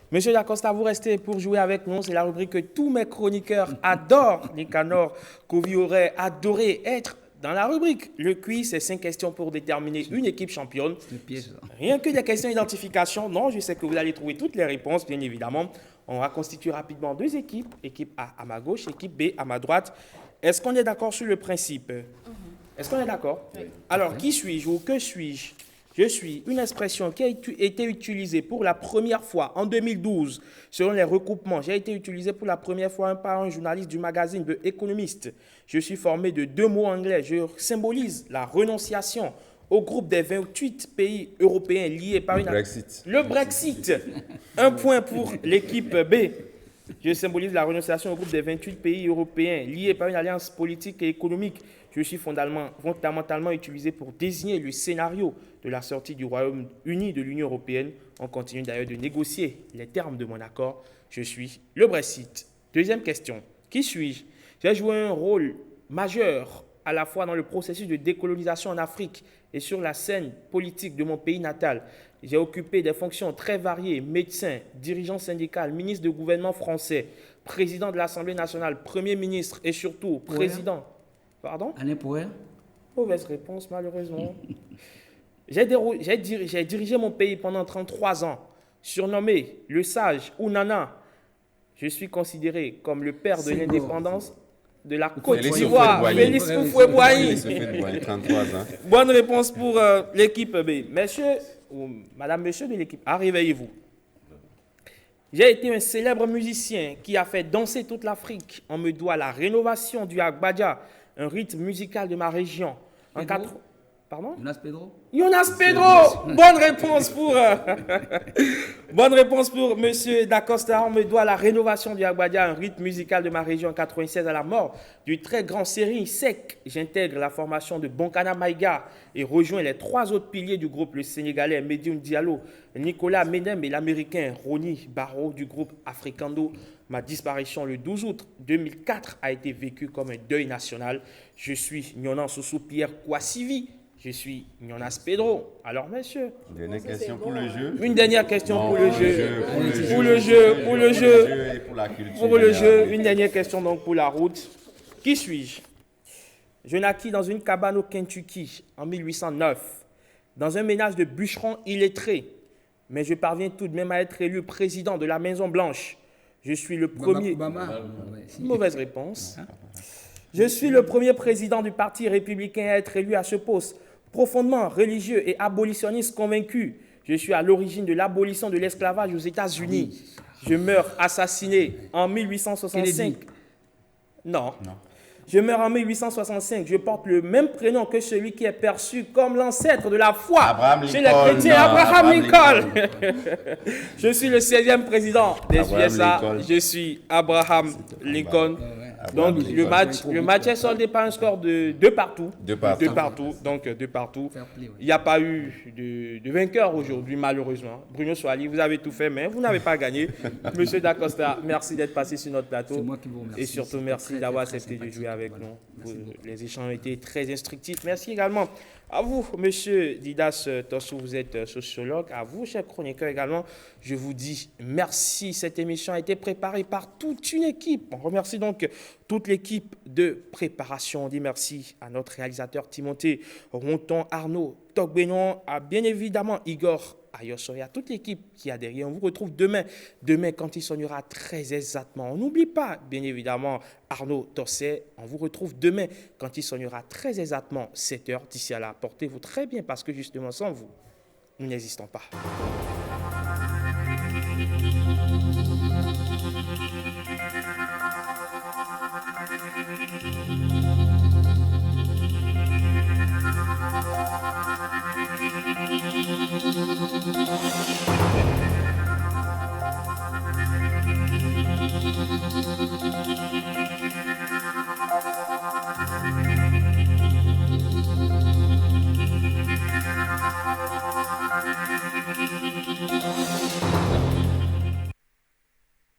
Monsieur Dacosta, vous restez pour jouer avec nous. C'est la rubrique que tous mes chroniqueurs adorent. Nicanor Kovi aurait adoré être dans la rubrique. Le quiz, c'est 5 questions pour déterminer une équipe championne. Rien que des questions d'identification. Non, je sais que vous allez trouver toutes les réponses, bien évidemment. On va constituer rapidement 2 équipes. Équipe A à ma gauche, équipe B à ma droite. Est-ce qu'on est d'accord sur le principe? Est-ce qu'on est d'accord? Oui. Alors, qui suis-je ou que suis-je? Je suis une expression qui a été utilisée pour la première fois en 2012 selon les recoupements. J'ai été utilisé pour la première fois par un journaliste du magazine The Economist. Je suis formé de 2 mots anglais. Je symbolise la renonciation au groupe des 28 pays européens liés par le Brexit. Un point pour l'équipe B. Je symbolise la renonciation au groupe des 28 pays européens liés par une alliance politique et économique. Je suis fondamentalement utilisé pour désigner le scénario de la sortie du Royaume-Uni de l'Union européenne. On continue d'ailleurs de négocier les termes de mon accord. Je suis le Brexit. Deuxième question. Qui suis-je? J'ai joué un rôle majeur à la fois dans le processus de décolonisation en Afrique et sur la scène politique de mon pays natal. J'ai occupé des fonctions très variées, médecin, dirigeant syndical, ministre de gouvernement français, président de l'Assemblée nationale, premier ministre et surtout président... Pardon? Alain Poher? Mauvaise réponse, malheureusement. J'ai dirigé mon pays pendant 33 ans, surnommé le sage ou Nana. Je suis considéré comme le père de l'indépendance de la Côte d'Ivoire. Félix Houphouët-Boigny. 33 ans. Bonne réponse pour l'équipe B. Messieurs ou madame, monsieur de l'équipe A, réveillez-vous. J'ai été un célèbre musicien qui a fait danser toute l'Afrique. On me doit la rénovation du Agbadja, un rythme musical de ma région. Pardon? Jonas Pedro? Jonas Pedro! Bonne réponse pour... Bonne réponse pour monsieur Dacosta. On me doit la rénovation du Agbadja, un rythme musical de ma région en 96 à la mort du très grand Serigne Seck. J'intègre la formation de Bonkana Maïga et rejoins les 3 autres piliers du groupe, le Sénégalais Medioun Diallo, Nicolas Menem et l'Américain Ronnie Barrow du groupe Africando. Ma disparition le 12 août 2004 a été vécue comme un deuil national. Je suis Nyonan Soussou Pierre Kouassivi. Je suis Jonas Pedro. Alors, messieurs. Une dernière question pour le jeu. Une dernière question pour le jeu. Pour le jeu. Une dernière question donc pour la route. Qui suis-je? Je naquis dans une cabane au Kentucky en 1809, dans un ménage de bûcherons illettrés. Mais je parviens tout de même à être élu président de la Maison-Blanche. Je suis le premier... Mauvaise réponse. Je suis le premier président du Parti républicain à être élu à ce poste. Profondément religieux et abolitionniste convaincu, je suis à l'origine de l'abolition de l'esclavage aux États-Unis. Je meurs assassiné en 1865. Non. Je meurs en 1865. Je porte le même prénom que celui qui est perçu comme l'ancêtre de la foi chez les chrétiens, Abraham Lincoln. Je suis le 16e président des USA. Je suis Abraham Lincoln. Donc, le match est soldé par un score de 2 partout. 2 partout. Donc, 2 partout. Il n'y a pas eu de vainqueur aujourd'hui, malheureusement. Bruno Soali, vous avez tout fait, mais vous n'avez pas gagné. Monsieur Dacosta, merci d'être passé sur notre plateau. C'est moi qui vous remercie. Et surtout, merci d'avoir accepté de jouer avec nous. Les échanges ont été très instructifs. Merci également à vous, monsieur Didas Tossou, vous êtes sociologue. À vous, chers chroniqueurs également, je vous dis merci. Cette émission a été préparée par toute une équipe. On remercie donc toute l'équipe de préparation. On dit merci à notre réalisateur Timothée Ronton, Arnaud Togbenon, à bien évidemment Igor Ayosoy, à toute l'équipe qui a derrière. On vous retrouve demain quand il sonnera très exactement. On n'oublie pas, bien évidemment, Arnaud Tosset. On vous retrouve demain quand il sonnera très exactement 7 heures. D'ici à là, portez-vous très bien parce que justement, sans vous, nous n'existons pas.